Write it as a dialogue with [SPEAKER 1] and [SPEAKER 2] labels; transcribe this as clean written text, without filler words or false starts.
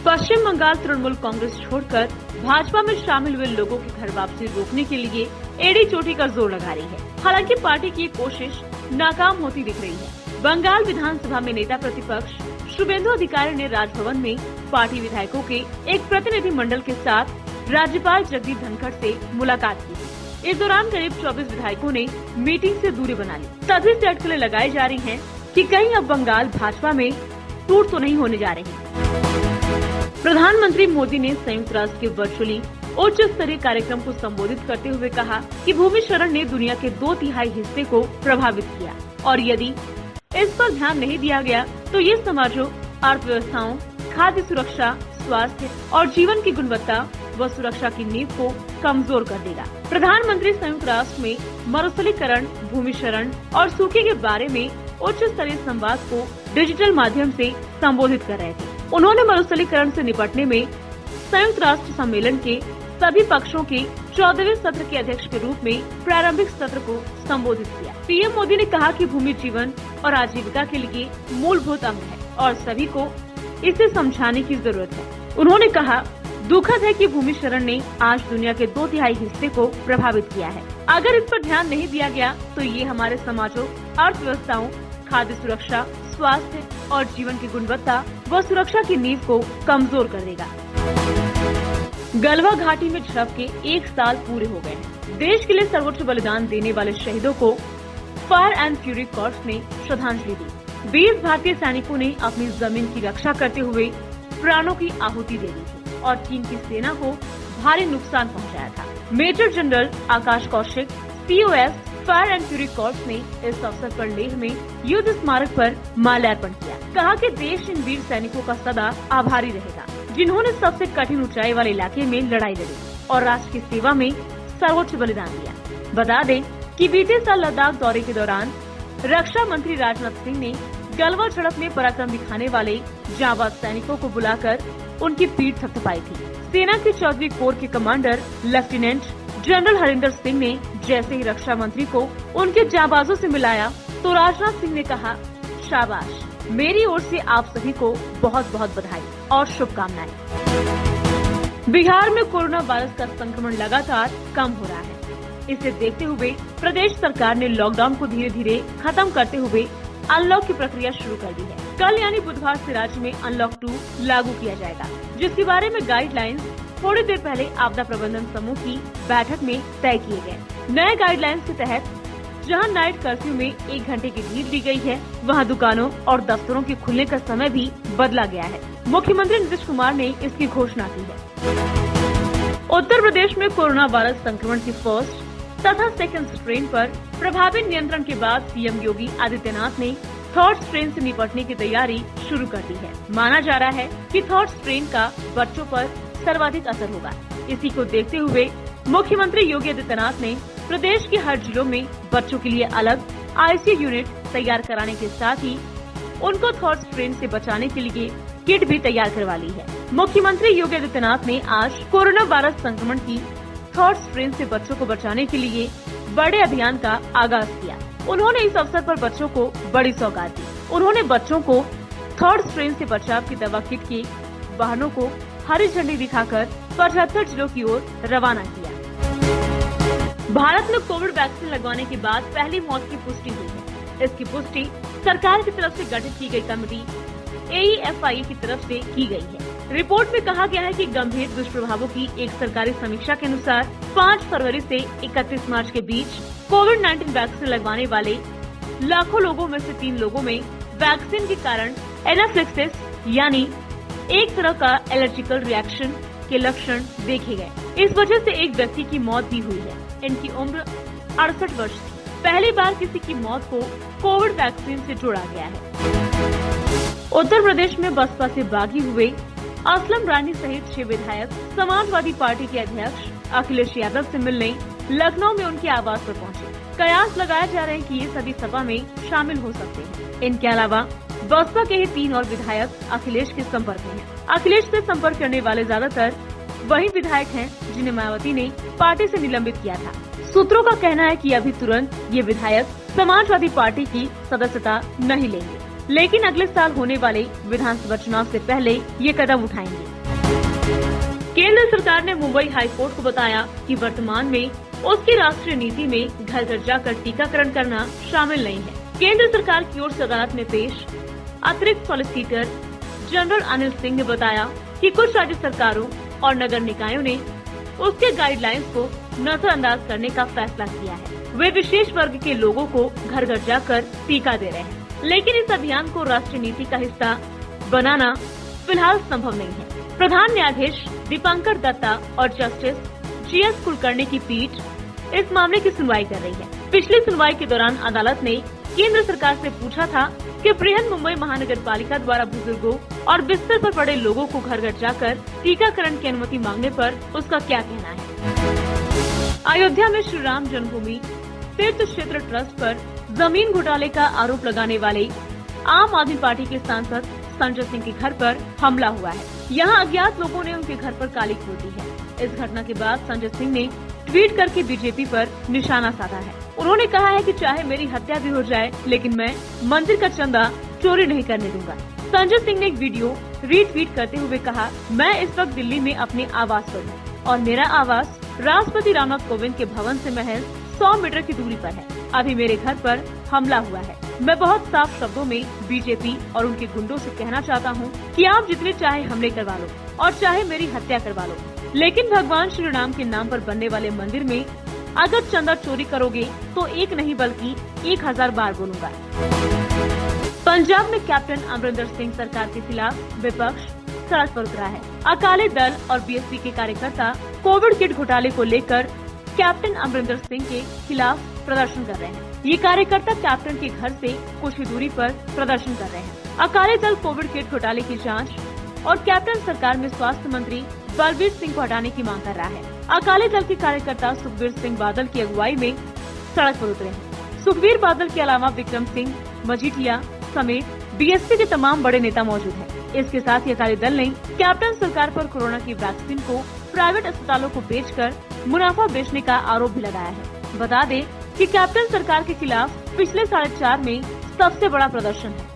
[SPEAKER 1] पश्चिम बंगाल तृणमूल कांग्रेस छोड़कर भाजपा में शामिल हुए लोगों की घर वापसी रोकने के लिए एड़ी चोटी का जोर लगा रही है। हालांकि पार्टी की कोशिश नाकाम होती दिख रही है। बंगाल विधानसभा में नेता प्रतिपक्ष शुभेंदु अधिकारी ने राजभवन में पार्टी विधायकों के एक प्रतिनिधि मंडल के साथ राज्यपाल जगदीप धनखड़ से मुलाकात की। इस दौरान करीब 24 विधायकों ने मीटिंग से दूरी बना ली। तभी से अटकलें लगाई जा रही हैं कि कहीं अब बंगाल भाजपा में टूट तो नहीं होने जा रही। प्रधानमंत्री मोदी ने संयुक्त राष्ट्र के वर्चुअली उच्च स्तरीय कार्यक्रम को संबोधित करते हुए कहा कि भूमि क्षरण ने दुनिया के 2/3 हिस्से को प्रभावित किया और यदि इस पर ध्यान नहीं दिया गया तो ये समाजों, अर्थव्यवस्थाओं, खाद्य सुरक्षा, स्वास्थ्य और जीवन की गुणवत्ता व सुरक्षा की नींव को कमजोर कर देगा। प्रधानमंत्री संयुक्त राष्ट्र में मरुस्थलीकरण, भूमि क्षरण और सूखे के बारे में उच्च स्तरीय संवाद को डिजिटल माध्यम से संबोधित कर रहे थे। उन्होंने मरुस्थलीकरण से निपटने में संयुक्त राष्ट्र सम्मेलन के सभी पक्षों के 14वें सत्र के अध्यक्ष के रूप में प्रारंभिक सत्र को संबोधित किया। पीएम मोदी ने कहा कि भूमि जीवन और आजीविका के लिए मूलभूत अंग है और सभी को इसे समझाने की जरूरत है। उन्होंने कहा, दुखद है कि भूमि क्षरण ने आज दुनिया के 2/3 हिस्से को प्रभावित किया है। अगर इस पर ध्यान नहीं दिया गया तो ये हमारे समाजों, अर्थव्यवस्थाओं, खाद्य सुरक्षा, स्वास्थ्य और जीवन की गुणवत्ता व सुरक्षा की नींव को कमजोर कर देगा। गलवा घाटी में झड़प के 1 साल पूरे हो गए हैं। देश के लिए सर्वोच्च बलिदान देने वाले शहीदों को फायर एंड फ्यूरी कॉर्प्स ने श्रद्धांजलि दी। 20 भारतीय सैनिकों ने अपनी जमीन की रक्षा करते हुए प्राणों की आहुति दे दी थी और चीन की सेना को भारी नुकसान पहुंचाया था। Major general Akash Kaushik, COS fire and fury corps ने इस अवसर पर लेह में युद्ध स्मारक पर माल्यार्पण किया। कहा कि देश इन वीर सैनिकों का सदा आभारी रहेगा जिन्होंने सबसे कठिन ऊंचाई वाले इलाके में लड़ाई लड़ी और राष्ट्र की सेवा में सर्वोच्च बलिदान दिया। बता दें कि बीते साल लद्दाख दौरे के दौरान रक्षा मंत्री राजनाथ सिंह ने गलवा झड़प में पराक्रम दिखाने वाले जांबाज सैनिकों को बुलाकर उनकी पीठ थपथपाई थी। सेना के 14वीं कोर के commander lieutenant general Harinder Singh ने जैसे ही रक्षा मंत्री को उनके जांबाजों से मिलाया तो राजनाथ सिंह ने कहा, शाबाश, मेरी ओर से आप सभी को बहुत बहुत बधाई और शुभकामनाएं। बिहार में कोरोना वायरस का संक्रमण लगातार कम हो रहा है। इसे देखते हुए प्रदेश सरकार ने लॉकडाउन को धीरे धीरे खत्म करते हुए अनलॉक की प्रक्रिया शुरू कर दी है। कल यानी बुधवार से राज्य में अनलॉक 2 लागू किया जाएगा, जिसके बारे में गाइडलाइंस थोड़ी देर पहले आपदा प्रबंधन समूह की बैठक में तय किए गए। नए गाइडलाइंस के तहत जहां नाइट कर्फ्यू में 1 घंटे की ढील दी गई है, वहां दुकानों और दफ्तरों के खुलने का समय भी बदला गया है। मुख्यमंत्री नीतीश कुमार ने इसकी घोषणा की है। उत्तर प्रदेश में कोरोना वायरस संक्रमण की फर्स्ट तथा सेकंड स्ट्रेन पर प्रभावी नियंत्रण के बाद सीएम योगी आदित्यनाथ ने थर्ड स्ट्रेन से निपटने की तैयारी शुरू कर दी है। माना जा रहा है कि थर्ड स्ट्रेन का बच्चों पर सर्वाधिक असर होगा। इसी को देखते हुए मुख्यमंत्री योगी आदित्यनाथ ने प्रदेश के हर जिलों में बच्चों के लिए अलग ICU यूनिट तैयार कराने के साथ ही उनको थर्ड स्ट्रेन से बचाने के लिए किट भी तैयार करवा ली है। मुख्यमंत्री योगी आदित्यनाथ ने आज कोरोना वायरस संक्रमण की थर्ड स्ट्रेन से बच्चों को बचाने के लिए बड़े अभियान का आगाज किया। उन्होंने इस अवसर पर बच्चों को बड़ी सौगात दी। उन्होंने बच्चों को थर्ड स्ट्रेन से बचाव की दवा किट के वाहनों को हरी झंडी दिखाकर 75 जिलों की ओर रवाना किया। भारत में कोविड वैक्सीन लगवाने के बाद पहली मौत की पुष्टि हुई है। इसकी पुष्टि सरकार की तरफ से गठित की गई कमेटी AEFI की तरफ से की गई है। रिपोर्ट में कहा गया है कि गंभीर दुष्प्रभावों की एक सरकारी समीक्षा के अनुसार 5 फरवरी से 31 मार्च के बीच कोविड-19 वैक्सीन लगवाने वाले लाखों लोगों में से 3 लोगों में वैक्सीन के कारण एनाफिलिक्सिस यानी एक तरह का एलर्जिकल रिएक्शन के लक्षण देखे गए। इस वजह से एक व्यक्ति की मौत भी हुई है। इनकी उम्र 68 वर्ष थी। पहली बार किसी की मौत को कोविड वैक्सीन से जोड़ा गया है। उत्तर प्रदेश में बसपा से बागी हुए असलम रानी सहित 6 विधायक समाजवादी पार्टी के अध्यक्ष अखिलेश यादव से मिलने लखनऊ में उनके आवास पर पहुंचे। कयास लगाए जा रहे हैं कि ये सभी सभा में शामिल हो सकते हैं। इनके अलावा बसपा के ही 3 और विधायक अखिलेश के संपर्क में हैं। अखिलेश से संपर्क करने वाले ज्यादातर वही विधायक हैं जिन्हें मायावती ने पार्टी से निलंबित किया था। सूत्रों का कहना है कि अभी तुरंत ये विधायक समाजवादी पार्टी की सदस्यता नहीं लेंगे। लेकिन अगले साल होने वाले विधानसभा चुनाव से पहले ये कदम उठाएंगे। केंद्र सरकार ने मुंबई हाई कोर्ट को बताया कि वर्तमान में उसकी राष्ट्रीय नीति में घर घर जाकर टीकाकरण करना शामिल नहीं है। केंद्र सरकार की ओर से अदालत में पेश अतिरिक्त सॉलिसिटर जनरल अनिल सिंह ने बताया कि कुछ राज्य सरकारों और नगर निकायों ने उसके गाइडलाइंस को नजरअंदाज करने का फैसला किया है। वे विशेष वर्ग के लोगों को घर घर जाकर टीका दे रहे हैं, लेकिन इस अभियान को राष्ट्रीय नीति का हिस्सा बनाना फिलहाल संभव नहीं है। प्रधान न्यायाधीश दीपांकर दत्ता और जस्टिस GS कुलकर्णी की पीठ इस मामले की सुनवाई कर रही है। पिछली सुनवाई के दौरान अदालत ने केंद्र सरकार से पूछा था कि बृहन मुंबई महानगर पालिका द्वारा बुजुर्गों और बिस्तर पर पड़े लोगों को घर घर जाकर टीकाकरण की अनुमति मांगने पर उसका क्या कहना है। अयोध्या में श्री राम जन्मभूमि तीर्थ क्षेत्र ट्रस्ट पर जमीन घोटाले का आरोप लगाने वाले आम आदमी पार्टी के सांसद संजय सिंह के घर पर हमला हुआ है। यहाँ अज्ञात लोगों ने उनके घर पर काली खोल दी है। इस घटना के बाद संजय सिंह ने ट्वीट करके बीजेपी पर निशाना साधा है। उन्होंने कहा है कि चाहे मेरी हत्या भी हो जाए, लेकिन मैं मंदिर का चंदा चोरी नहीं करने दूंगा। संजय सिंह ने एक वीडियो रीट्वीट करते हुए कहा, मैं इस वक्त दिल्ली में अपने आवास पर हूँ और मेरा आवास राष्ट्रपति रामनाथ कोविंद के भवन से महज 100 मीटर की दूरी पर है। अभी मेरे घर पर हमला हुआ है। मैं बहुत साफ शब्दों में बीजेपी और उनके गुंडों से कहना चाहता हूँ कि आप जितने चाहे हमले करवा लो और चाहे मेरी हत्या करवा लो, लेकिन भगवान श्री राम के नाम पर बनने वाले मंदिर में अगर चंदा चोरी करोगे तो एक नहीं बल्कि 1000 बार बोलूंगा। पंजाब में कैप्टन अमरिंदर सिंह सरकार के खिलाफ विपक्ष सड़क पर उतरा है। अकाली दल और बीएसपी के कार्यकर्ता कोविड किट घोटाले को लेकर कैप्टन अमरिंदर सिंह के खिलाफ प्रदर्शन कर रहे हैं। ये कार्यकर्ता कैप्टन के घर से कुछ ही दूरी पर प्रदर्शन कर रहे हैं। अकाली दल कोविड किट घोटाले की जांच और कैप्टन सरकार में स्वास्थ्य मंत्री बलबीर सिंह को हटाने की मांग कर रहा है। अकाली दल के कार्यकर्ता सुखबीर सिंह बादल की अगुवाई में सड़क पर उतरे हैं। सुखबीर बादल के अलावा विक्रम सिंह मजीठिया समेत बीएसपी के तमाम बड़े नेता मौजूद हैं। इसके साथ ही अकाली दल ने कैप्टन सरकार पर कोरोना की वैक्सीन को प्राइवेट अस्पतालों को बेचकर मुनाफा बेचने का आरोप भी लगाया है। बता दें कि कैप्टन सरकार के खिलाफ पिछले 4.5 में सबसे बड़ा प्रदर्शन है।